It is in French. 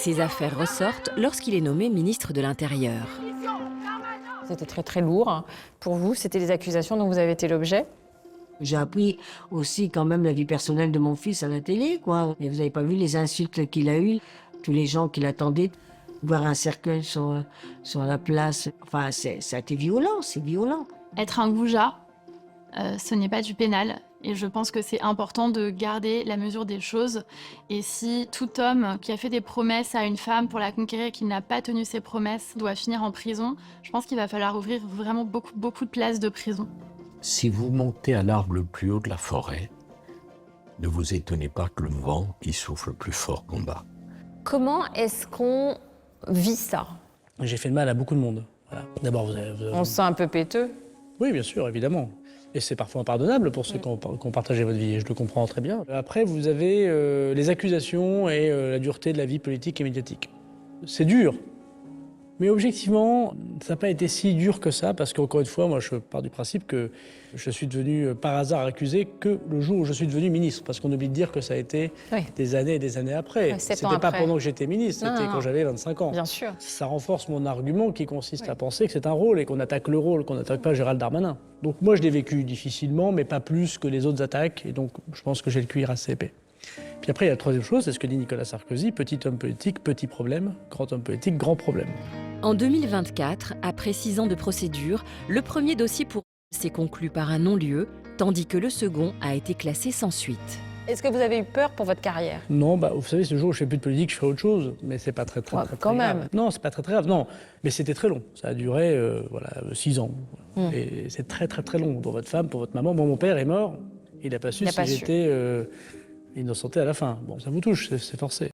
Ces affaires ressortent lorsqu'il est nommé ministre de l'Intérieur. C'était très très lourd, hein. Pour vous, c'était les accusations dont vous avez été l'objet? J'ai appris aussi quand même la vie personnelle de mon fils à la télé, quoi. Et vous n'avez pas vu les insultes qu'il a eues, tous les gens qui l'attendaient, voir un cercueil sur la place. Enfin, ça a été violent, c'est violent. Être un goujat, ce n'est pas du pénal. Et je pense que c'est important de garder la mesure des choses. Et si tout homme qui a fait des promesses à une femme pour la conquérir et qui n'a pas tenu ses promesses doit finir en prison, je pense qu'il va falloir ouvrir vraiment beaucoup de places de prison. Si vous montez à l'arbre le plus haut de la forêt, ne vous étonnez pas que le vent y souffle plus fort qu'en bas. Comment est-ce qu'on vit ça? J'ai fait le mal à beaucoup de monde. Voilà. D'abord, On se sent un peu péteux. Oui, bien sûr, évidemment. Et c'est parfois impardonnable pour ceux qui ont partagé votre vie, et je le comprends très bien. Après, vous avez les accusations et la dureté de la vie politique et médiatique. C'est dur. Mais objectivement, ça n'a pas été si dur que ça, parce qu'encore une fois, moi, je pars du principe que je suis devenu par hasard accusé que le jour où je suis devenu ministre. Parce qu'on oublie de dire que ça a été des années et des années après. Ouais, 7 C'était ans pas après. pendant que j'étais ministre, c'était quand j'avais 25 ans. Bien sûr. Ça renforce mon argument qui consiste à penser que c'est un rôle et qu'on attaque le rôle, qu'on n'attaque pas Gérald Darmanin. Donc moi, je l'ai vécu difficilement, mais pas plus que les autres attaques. Et donc, je pense que j'ai le cuir assez épais. Puis après, il y a la troisième chose, c'est ce que dit Nicolas Sarkozy, petit homme politique, petit problème, grand homme politique, grand problème. En 2024, après 6 ans de procédure, le premier dossier pour s'est conclu par un non-lieu, tandis que le second a été classé sans suite. Est-ce que vous avez eu peur pour votre carrière? Non, bah, vous savez, ce jour où je fais plus de politique, je fais autre chose, mais c'est pas très quand grave. même. Non, c'est pas très grave, non. Mais c'était très long. Ça a duré, 6 ans. Et c'est très long pour votre femme, pour votre maman. Bon, mon père est mort. Il n'a pas su si j'étais innocenté à la fin. Bon, ça vous touche, c'est forcé.